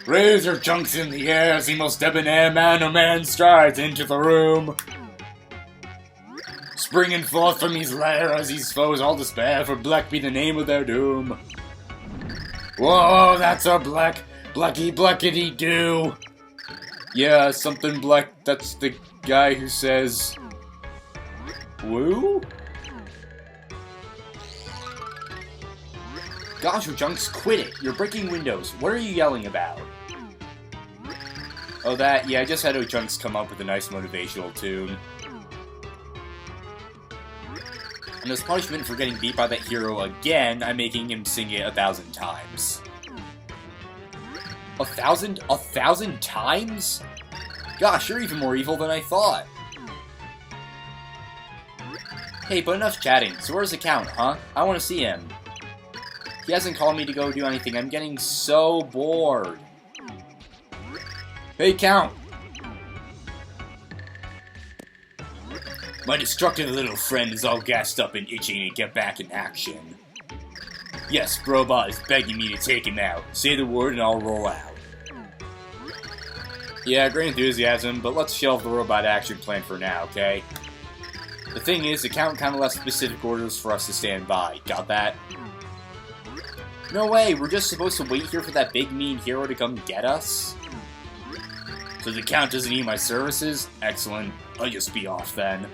Raise your junks in the air as the most debonair man or man strides into the room. Springing forth from his lair as his foes all despair, for black be the name of their doom. Whoa, that's a black, blacky blackity do. Yeah, something black, that's the guy who says, woo? Gosh, you junks, quit it! You're breaking windows. What are you yelling about? Oh, that? Yeah, I just had Junks come up with a nice motivational tune. And as punishment for getting beat by that hero again, I'm making him sing it 1,000 times. 1,000? 1,000 times? Gosh, you're even more evil than I thought. Hey, but enough chatting. So where's the Count, huh? I want to see him. He hasn't called me to go do anything. I'm getting so bored. Hey, Count! My destructive little friend is all gassed up and itching to get back in action. Yes, Brobot is begging me to take him out. Say the word and I'll roll out. Yeah, great enthusiasm, but let's shelve the robot action plan for now, okay? The thing is, the Count kinda left specific orders for us to stand by. Got that? No way, we're just supposed to wait here for that big mean hero to come get us? So the Count doesn't need my services? Excellent. I'll just be off then.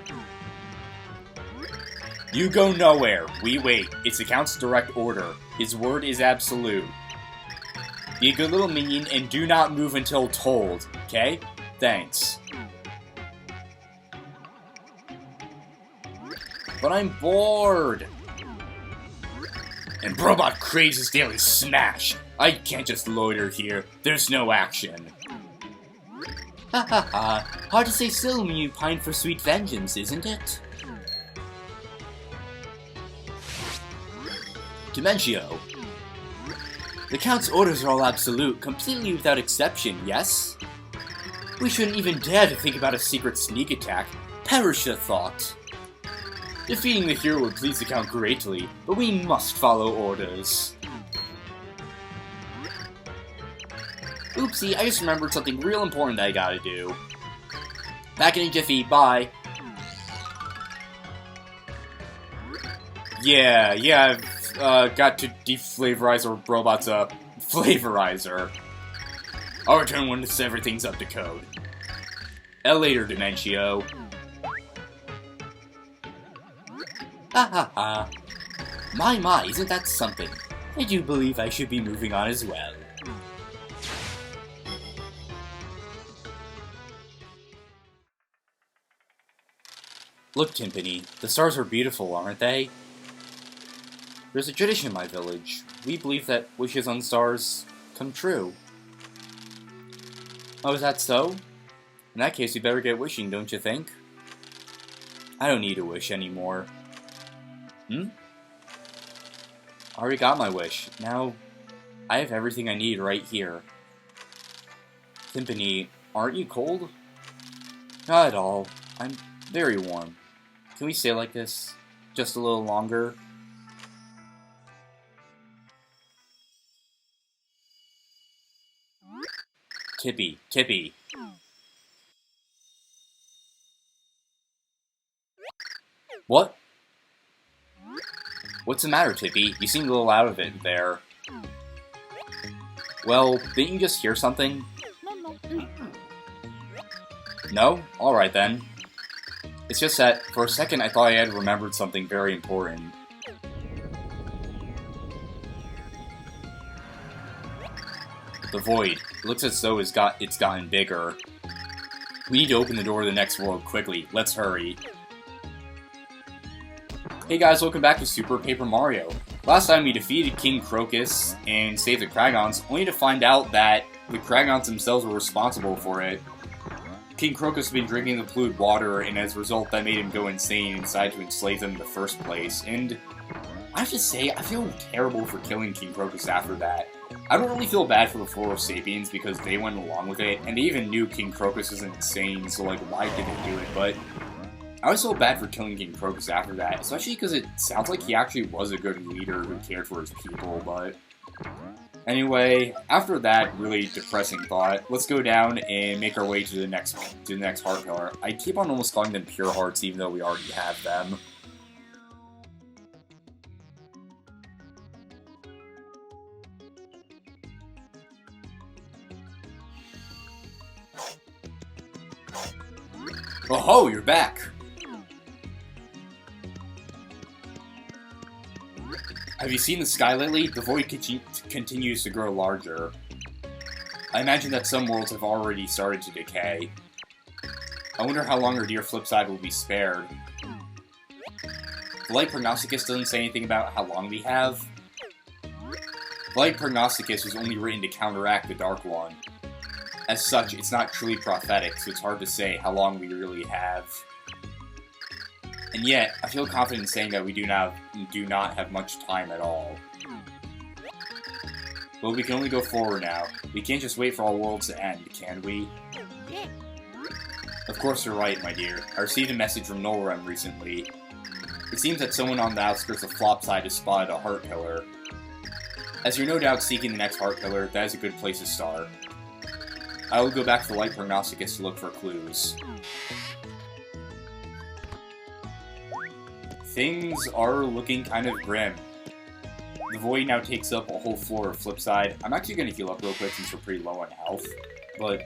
You go nowhere. We wait. It's the Count's direct order. His word is absolute. Be a good little minion and do not move until told, okay? Thanks. But I'm bored! And Brobot craves his daily smash. I can't just loiter here. There's no action. Ha ha ha. Hard to stay still when you pine for sweet vengeance, isn't it? Dimentio. The Count's orders are all absolute, completely without exception, yes? We shouldn't even dare to think about a secret sneak attack. Perish the thought. Defeating the hero would please the Count greatly, but we must follow orders. Oopsie, I just remembered something real important that I gotta do. Back in a jiffy, bye. Yeah, I've got to deflavorize a robot's flavorizer. I'll return once everything's up to code. Later, Dimentio. Ha ha ha. My, isn't that something? I do believe I should be moving on as well. Look, Timpani, the stars are beautiful, aren't they? There's a tradition in my village. We believe that wishes on stars come true. Oh, is that so? In that case, we better get wishing, don't you think? I don't need a wish anymore. I already got my wish. Now, I have everything I need right here. Timpani, aren't you cold? Not at all. I'm very warm. Can we stay like this? Just a little longer? Tippy. What? What's the matter, Tippy? You seem a little out of it there. Well, didn't you just hear something? No? Alright then. It's just that, for a second I thought I had remembered something very important. The void. It looks as though it's gotten bigger. We need to open the door to the next world quickly. Let's hurry. Hey guys, welcome back to Super Paper Mario. Last time we defeated King Crocus and saved the Kragons, only to find out that the Kragons themselves were responsible for it. King Crocus had been drinking the polluted water, and as a result that made him go insane and decide to enslave them in the first place. And I have to say, I feel terrible for killing King Crocus after that. I don't really feel bad for the Four Sapiens because they went along with it, and they even knew King Crocus was insane, so like, why did they do it? But I always feel bad for killing King Crocus after that, especially because it sounds like he actually was a good leader who cared for his people, but Anyway, after that really depressing thought, let's go down and make our way to the next heart pillar. I keep on almost calling them pure hearts even though we already have them. Oh ho, you're back! Have you seen the sky lately? The void continues to grow larger. I imagine that some worlds have already started to decay. I wonder how long our dear Flipside will be spared. The Light Prognosticus doesn't say anything about how long we have. The Light Prognosticus was only written to counteract the Dark One. As such, it's not truly prophetic, so it's hard to say how long we really have. And yet, I feel confident in saying that we do not have much time at all. But we can only go forward now. We can't just wait for all worlds to end, can we? Of course you're right, my dear. I received a message from Nolrem recently. It seems that someone on the outskirts of Flopside has spotted a heart pillar. As you're no doubt seeking the next heart pillar, that is a good place to start. I will go back to the Light Prognosticus to look for clues. Things are looking kind of grim. The void now takes up a whole floor of Flipside. I'm actually going to heal up real quick since we're pretty low on health, but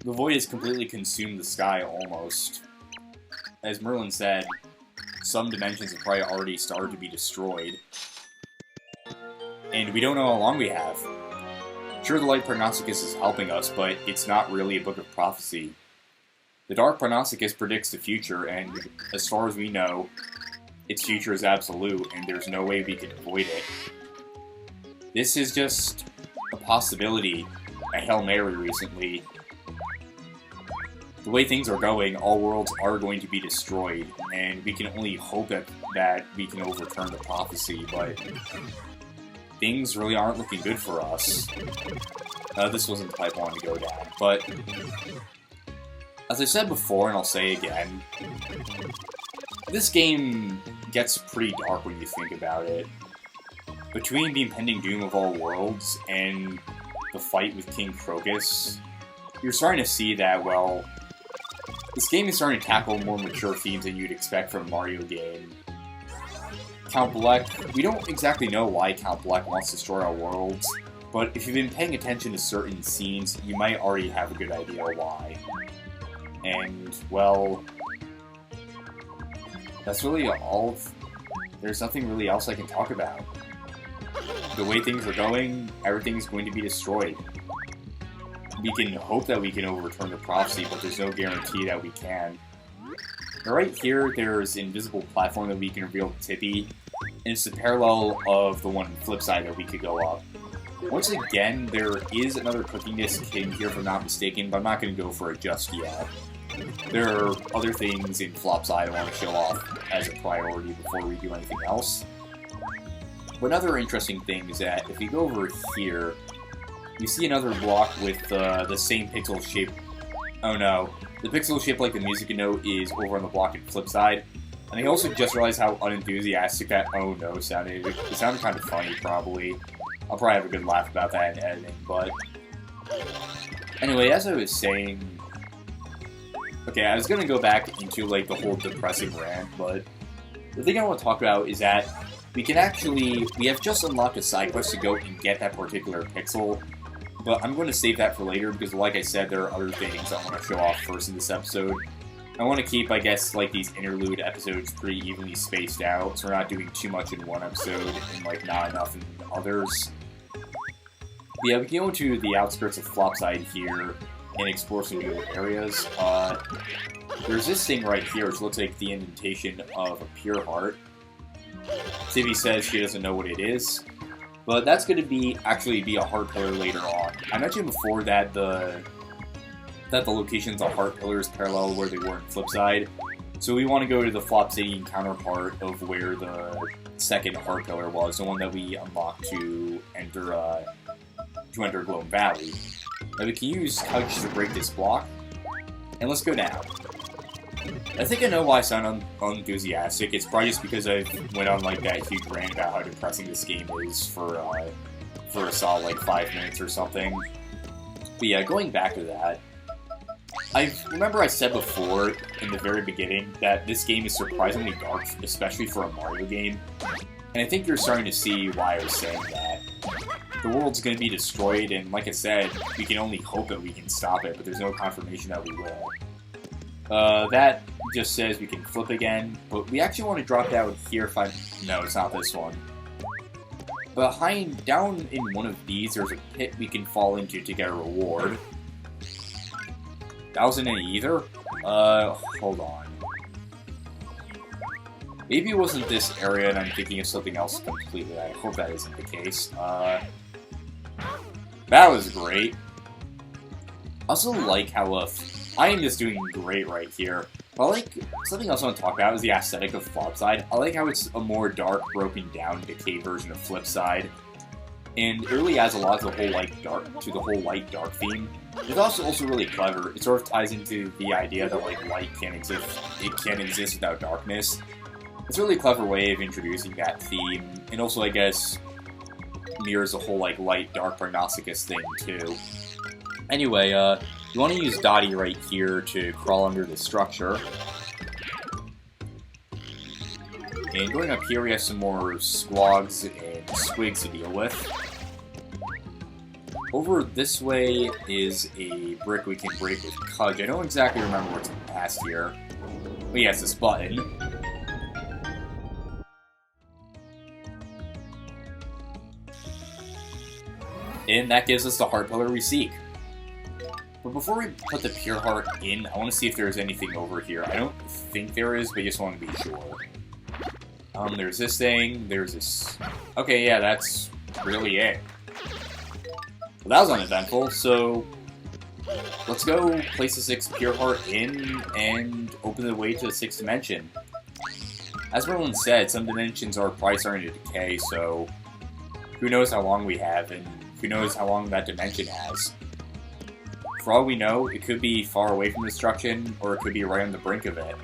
the void has completely consumed the sky almost. As Merlin said, some dimensions have probably already started to be destroyed. And we don't know how long we have. Sure, the Light Prognosticus is helping us, but it's not really a book of prophecy. The Dark Prognosticus predicts the future, and as far as we know, its future is absolute, and there's no way we can avoid it. This is just a possibility, a Hail Mary recently. The way things are going, all worlds are going to be destroyed, and we can only hope that we can overturn the prophecy, but things really aren't looking good for us. This wasn't the pipe I wanted to go down, but as I said before, and I'll say again, this game gets pretty dark when you think about it. Between the impending doom of all worlds and the fight with King Crocus, you're starting to see that, well, this game is starting to tackle more mature themes than you'd expect from a Mario game. Count Bleck, we don't exactly know why Count Bleck wants to destroy our worlds, but if you've been paying attention to certain scenes, you might already have a good idea why. And, well, that's really all. There's nothing really else I can talk about. The way things are going, everything's going to be destroyed. We can hope that we can overturn the prophecy, but there's no guarantee that we can. Now right here, there's an invisible platform that we can reveal to Tippy, and it's the parallel of the one on the flip side that we could go up. Once again, there is another cooking disk hidden here if I'm not mistaken, but I'm not going to go for it just yet. There are other things in Flopside I want to show off as a priority before we do anything else. But another interesting thing is that if you go over here, you see another block with the same pixel shape. Oh no, the pixel shape like the music note is over on the block in Flipside. And I also just realized how unenthusiastic that oh no sounded. It sounded kind of funny, probably. I'll probably have a good laugh about that in editing, but anyway, as I was saying, okay, I was gonna go back into like the whole depressing rant, but the thing I want to talk about is that we have just unlocked a side quest to go and get that particular pixel, but I'm going to save that for later because, like I said, there are other things I want to show off first in this episode. I want to keep, I guess, like these interlude episodes pretty evenly spaced out, so we're not doing too much in one episode and like not enough in others. But yeah, we can go to the outskirts of Flopside here and explore some new areas. There's this thing right here, which looks like the indentation of a pure heart. Tippy says she doesn't know what it is, but that's going to actually be a heart pillar later on. I mentioned before that the locations of heart pillars parallel where they were in Flipside, so we want to go to the Flopsidian counterpart of where the second heart pillar was, the one that we unlocked to enter Gloam Valley. Now we can use Touch to break this block, and let's go down. I think I know why I sound unenthusiastic. It's probably just because I went on like that huge rant about how depressing this game is for a solid like 5 minutes or something. But yeah, going back to that, I remember I said before in the very beginning that this game is surprisingly dark, especially for a Mario game. And I think you're starting to see why I was saying that. The world's going to be destroyed, and like I said, we can only hope that we can stop it, but there's no confirmation that we will. That just says we can flip again, but we actually want to drop down here if I... No, it's not this one. Down in one of these, there's a pit we can fall into to get a reward. That wasn't any either? Hold on. Maybe it wasn't this area and I'm thinking of something else completely. I hope that isn't the case. That was great. I also like how, I am just doing great right here. But I like, something else I want to talk about is the aesthetic of Flopside. I like how it's a more dark, broken down, decayed version of Flipside. And it really adds a lot to the whole light dark theme. It's also really clever. It sort of ties into the idea that like light can't exist. It can't exist without darkness. It's a really clever way of introducing that theme, and also I guess mirrors the whole like light dark prognosticus thing too. Anyway, you want to use Dottie right here to crawl under the structure. And going up here we have some more squogs and squigs to deal with. Over this way is a brick we can break with Cudge. I don't exactly remember what's past here. But yes, this button. And that gives us the heart pillar we seek. But before we put the pure heart in, I want to see if there's anything over here. I don't think there is, but I just want to be sure. There's this thing, there's this... Okay, yeah, that's really it. Well, that was uneventful, so... Let's go place the 6th pure heart in and open the way to the 6th dimension. As Merlin said, some dimensions are probably starting to decay, so... Who knows how long we have, and who knows how long that dimension has. For all we know, it could be far away from destruction, or it could be right on the brink of it.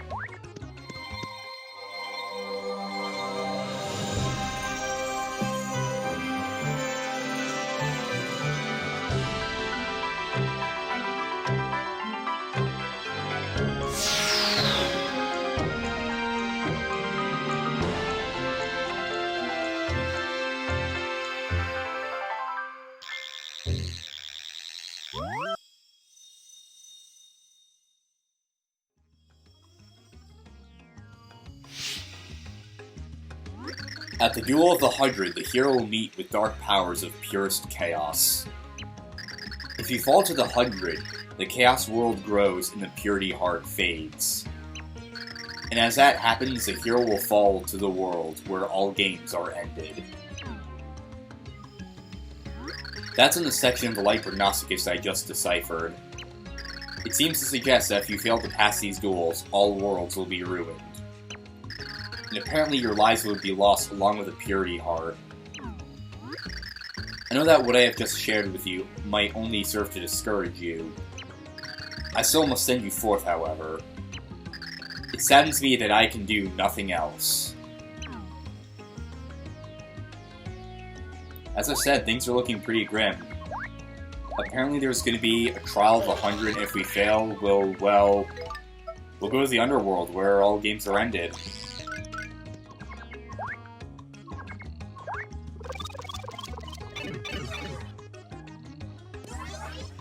At the Duel of the 100, the hero will meet with dark powers of purest chaos. If you fall to the 100, the chaos world grows and the purity heart fades. And as that happens, the hero will fall to the world where all games are ended. That's in the section of the light prognosticus I just deciphered. It seems to suggest that if you fail to pass these duels, all worlds will be ruined. And apparently your lives would be lost along with a purity heart. I know that what I have just shared with you might only serve to discourage you. I still must send you forth, however. It saddens me that I can do nothing else. As I said, things are looking pretty grim. Apparently there's going to be a trial of 100, and if we fail, we'll go to the underworld, where all games are ended.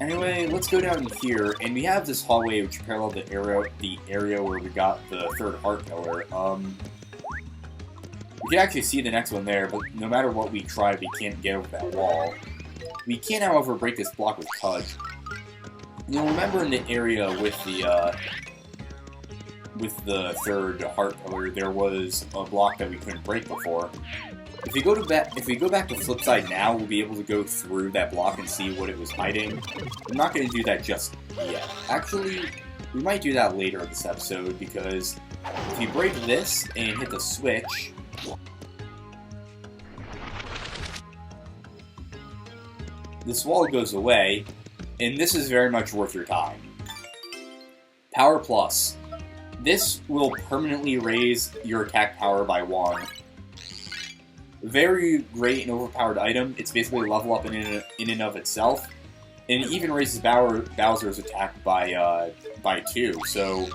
Anyway, let's go down here, and we have this hallway which parallels the area where we got the 3rd heart pillar. We can actually see the next one there, but no matter what we try, we can't get over that wall. We can, however, break this block with Cudge. You'll remember in the area with the 3rd heart pillar, there was a block that we couldn't break before. If we go back to Flipside now, we'll be able to go through that block and see what it was hiding. I'm not going to do that just yet. Actually, we might do that later in this episode, because if you break this and hit the switch, this wall goes away, and this is very much worth your time. Power Plus. this will permanently raise your attack power by 1. Very great and overpowered item. It's basically a level up in and of itself. And it even raises Bowser's attack by 2. So,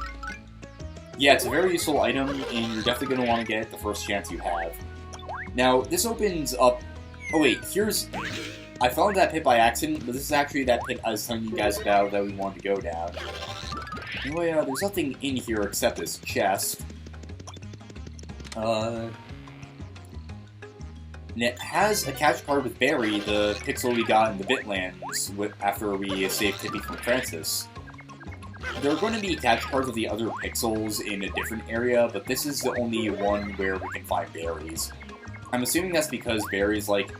yeah, it's a very useful item, and you're definitely going to want to get it the first chance you have. Now, this opens up... Oh wait, I found that pit by accident, but this is actually that pit I was telling you guys about that we wanted to go down. Anyway, there's nothing in here except this chest. And it has a catch card with Barry, the pixel we got in the Bitlands after we saved Tippy from Francis. There are going to be catch cards with the other pixels in a different area, but this is the only one where we can find berries. I'm assuming that's because Barry's, like,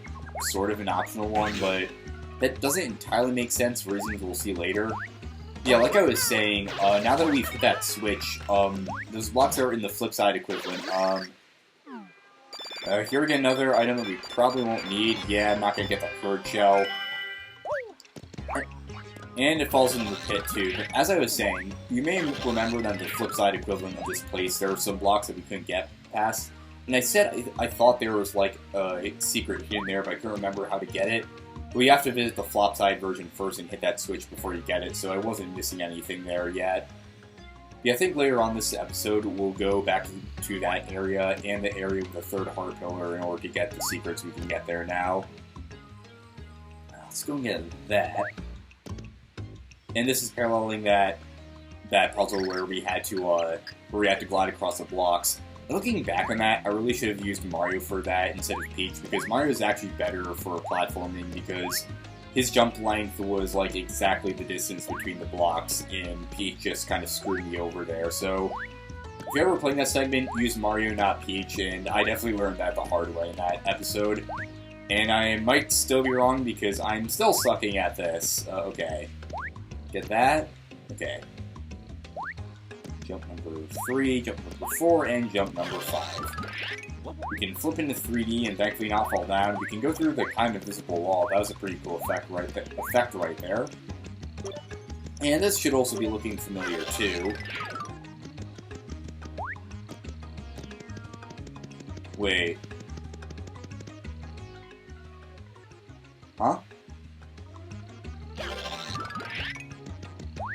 sort of an optional one, but that doesn't entirely make sense for reasons we'll see later. Yeah, like I was saying, now that we've hit that switch, those blocks are in the flip side equivalent. Here we get another item that we probably won't need. Yeah, I'm not going to get that third shell. And it falls into the pit too. But as I was saying, you may remember that the flip side equivalent of this place, there were some blocks that we couldn't get past. And I said I thought there was like a secret hidden there, but I couldn't remember how to get it. But you have to visit the flop side version first and hit that switch before you get it, so I wasn't missing anything there yet. Yeah, I think later on this episode we'll go back to that area and the area with the third heart pillar in order to get the secrets we can get there now. Let's go and get that. And this is paralleling that puzzle where we had to glide across the blocks. Looking back on that, I really should have used Mario for that instead of Peach, because Mario is actually better for platforming because his jump length was like exactly the distance between the blocks, and Peach just kind of screwed me over there. So, if you're ever playing that segment, use Mario, not Peach, and I definitely learned that the hard way in that episode. And I might still be wrong because I'm still sucking at this. Okay. Get that. Okay. Jump number 3, jump number 4, and jump number 5. We can flip into 3D and thankfully not fall down. We can go through the kind of invisible wall. That was a pretty cool effect right there. And this should also be looking familiar too. Wait. Huh?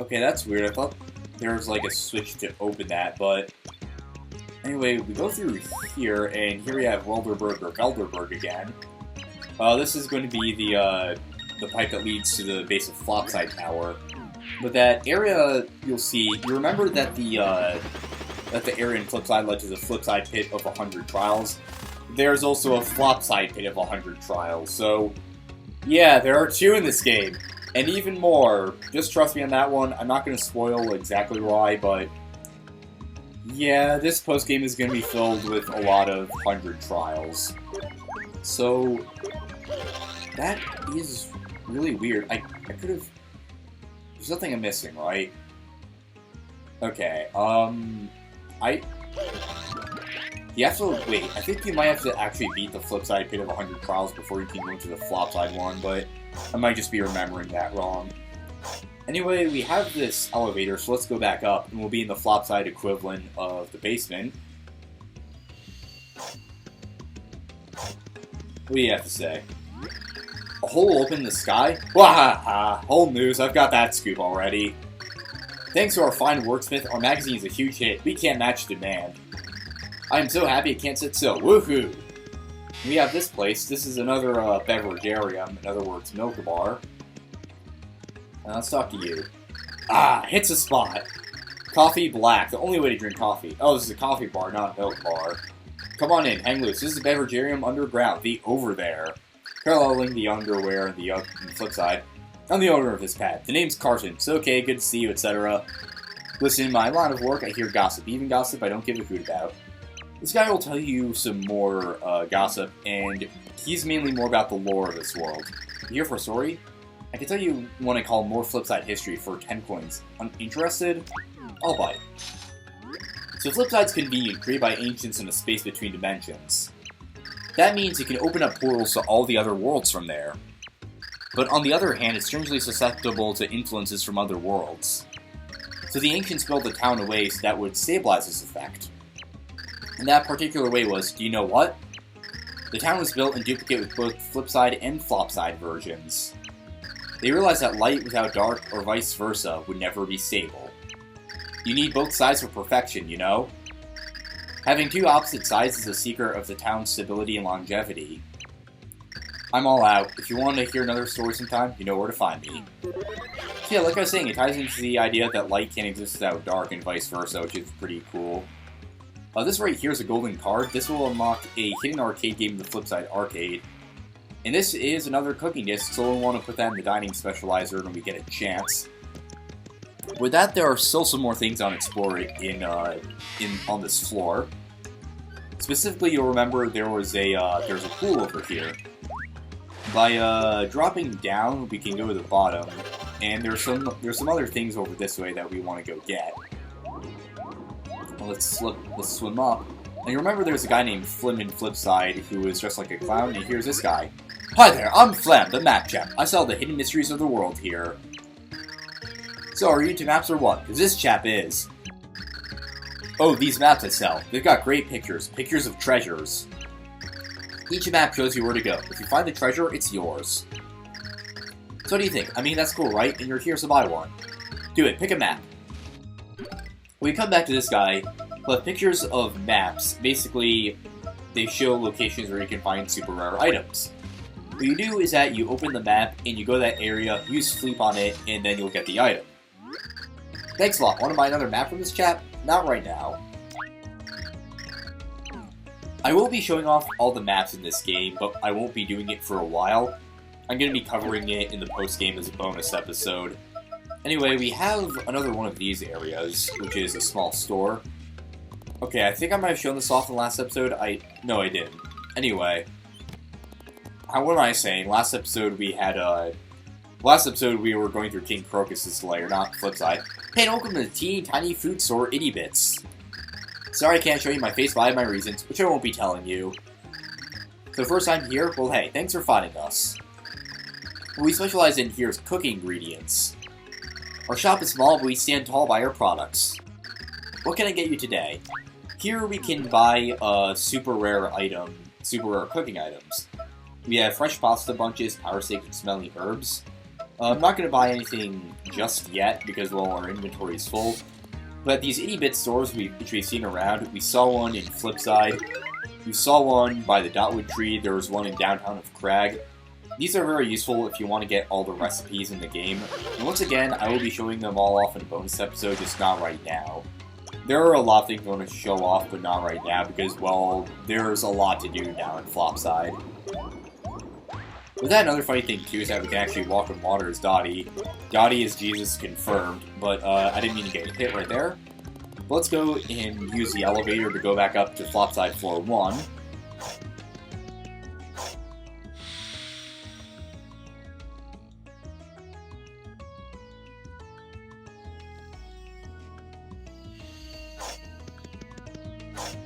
Okay, that's weird. I thought there was like a switch to open that, but anyway, we go through here, and here we have Welderberg again. This is going to be the pipe that leads to the base of Flopside Tower. But that area, you'll see, you remember that the area in Flipside led to the Flipside Pit of 100 Trials? There's also a Flopside Pit of 100 Trials, so yeah, there are 2 in this game. And even more. Just trust me on that one. I'm not going to spoil exactly why, but yeah, this postgame is going to be filled with a lot of 100 trials. So that is really weird. I could have... There's nothing I'm missing, right? Okay, you have to... Wait, I think you might have to actually beat the Flipside Pit of 100 Trials before you can go into the Flopside one, but I might just be remembering that wrong. Anyway, we have this elevator, so let's go back up, and we'll be in the Flopside equivalent of the basement. What do you have to say? A hole open in the sky? Wahaha! Whole news, I've got that scoop already. Thanks to our fine wordsmith, our magazine is a huge hit. We can't match demand. I am so happy it can't sit still. Woohoo! We have this place. This is another beveragarium, in other words, milk bar. Now let's talk to you. Ah, hits a spot. Coffee black, the only way to drink coffee. Oh, this is a coffee bar, not a milk bar. Come on in, hang loose. This is a beveragarium underground, the over there. Paralleling the underwear and the flip side. I'm the owner of this pad. The name's Carson. It's okay, good to see you, etc. Listen, in my line of work, I hear gossip. Even gossip I don't give a hoot about. This guy will tell you some more gossip, and he's mainly more about the lore of this world. You here for a story? I can tell you one I call more Flipside history for 10 coins. Uninterested? I'll buy it. So Flipside's convenient, created by ancients in a space between dimensions. That means it can open up portals to all the other worlds from there. But on the other hand, it's strangely susceptible to influences from other worlds. So the ancients built the town in a way that would stabilize this effect. And that particular way was, do you know what? The town was built in duplicate with both flip-side and flop-side versions. They realized that light without dark, or vice versa, would never be stable. You need both sides for perfection, you know? Having two opposite sides is the secret of the town's stability and longevity. I'm all out. If you want to hear another story sometime, you know where to find me. So yeah, like I was saying, it ties into the idea that light can't exist without dark and vice versa, which is pretty cool. This right here is a golden card. This will unlock a hidden arcade game in the Flipside Arcade. And this is another cooking disc, so we'll want to put that in the dining specializer when we get a chance. With that, there are still some more things on Explore on this floor. Specifically, you'll remember there's a pool over here. By dropping down, we can go to the bottom, and there's some other things over this way that we want to go get. Well, let's swim up. And you remember there's a guy named Flim in Flipside who is dressed like a clown, and here's this guy. Hi there, I'm Flam, the map chap. I solve the hidden mysteries of the world here. So, are you into maps or what? Because this chap is. Oh, these maps I sell. They've got great pictures. Pictures of treasures. Each map shows you where to go. If you find the treasure, it's yours. So what do you think? I mean, that's cool, right? And you're here to buy one. Do it. Pick a map. When we come back to this guy, we'll have pictures of maps. Basically, they show locations where you can find super rare items. What you do is that you open the map, and you go to that area, use sleep on it, and then you'll get the item. Thanks a lot. Want to buy another map from this chap? Not right now. I will be showing off all the maps in this game, but I won't be doing it for a while. I'm going to be covering it in the post-game as a bonus episode. Anyway, we have another one of these areas, which is a small store. Okay, I think I might have shown this off in the last episode. No, I didn't. Anyway, what am I saying? Last episode we were going through King Crocus's lair, not Flipside. Hey, welcome to the teeny tiny food store Itty Bits. Sorry I can't show you my face, but I have my reasons, which I won't be telling you. So first time here, well hey, thanks for finding us. What we specialize in here is cooking ingredients. Our shop is small, but we stand tall by our products. What can I get you today? Here we can buy super rare cooking items. We have fresh pasta bunches, power steak, and smelly herbs. I'm not going to buy anything just yet because, well, our inventory is full. But these Itty Bit stores which we've seen around, we saw one in Flipside. We saw one by the Dotwood Tree. There was one in downtown of Crag. These are very useful if you want to get all the recipes in the game. And once again, I will be showing them all off in a bonus episode, just not right now. There are a lot of things I want to show off, but not right now because, well, there's a lot to do now in Flopside. With that, another funny thing too is that we can actually walk on water as Dottie. Dottie is Jesus confirmed, but I didn't mean to get hit right there. But let's go and use the elevator to go back up to Flopside Floor 1.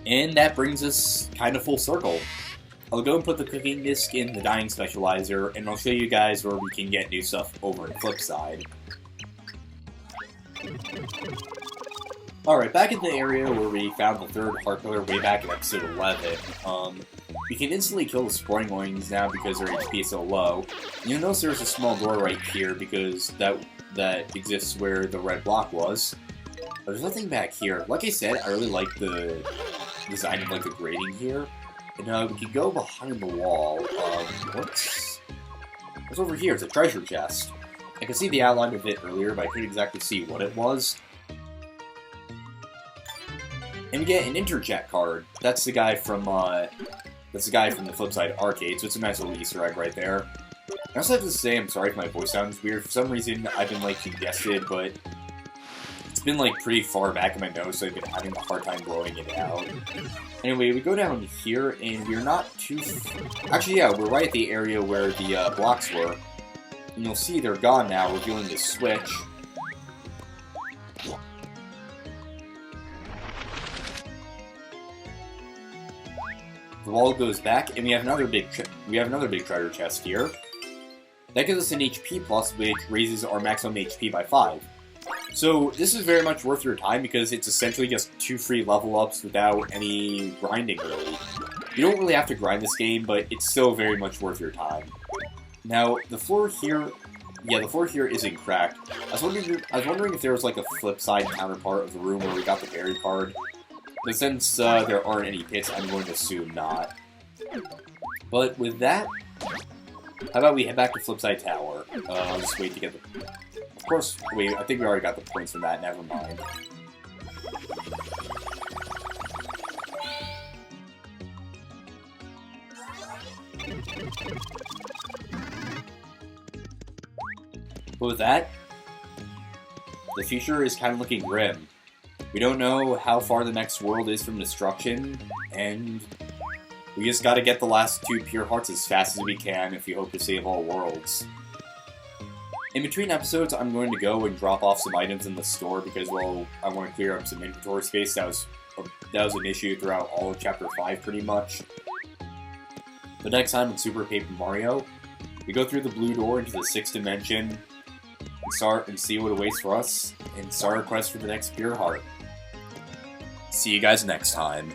And that brings us kind of full circle. I'll go and put the cooking disc in the dining specializer, and I'll show you guys where we can get new stuff over in Flipside. Alright, back in the area where we found the third heart pillar way back in episode 11, we can instantly kill the Sproingloins now because their HP is so low. And you'll notice there's a small door right here because that exists where the red block was. But there's nothing back here. Like I said, I really like the design of the grating here. And we can go behind the wall. What's over here? It's a treasure chest. I could see the outline of it earlier, but I couldn't exactly see what it was. And we get an interjet card. That's the guy from the Flipside Arcade, so it's a nice little Easter egg right there. I also have to say, I'm sorry if my voice sounds weird. For some reason, I've been congested, but it's been pretty far back in my nose, so I've been having a hard time blowing it out. Anyway, we go down here, and we're not too... Actually, yeah, we're right at the area where the blocks were. And you'll see they're gone now, revealing the switch. The wall goes back, and we have another big treasure chest here. That gives us an HP plus, which raises our maximum HP by 5. So this is very much worth your time because it's essentially just 2 free level ups without any grinding really. You don't really have to grind this game, but it's still very much worth your time. Now, the floor here isn't cracked. I was wondering if there was like a flip side counterpart of the room where we got the berry card. But since there aren't any pits, I'm going to assume not. But with that, how about we head back to Flipside Tower? I'll just wait to get the... Of course, wait, I think we already got the points from that, never mind. But with that, the future is kind of looking grim. We don't know how far the next world is from destruction, and we just gotta get the last 2 pure hearts as fast as we can if we hope to save all worlds. In between episodes, I'm going to go and drop off some items in the store because, well, I want to clear up some inventory space. That was an issue throughout all of Chapter 5, pretty much. But next time in Super Paper Mario, we go through the blue door into the 6th dimension and see what awaits for us and start our quest for the next pure heart. See you guys next time.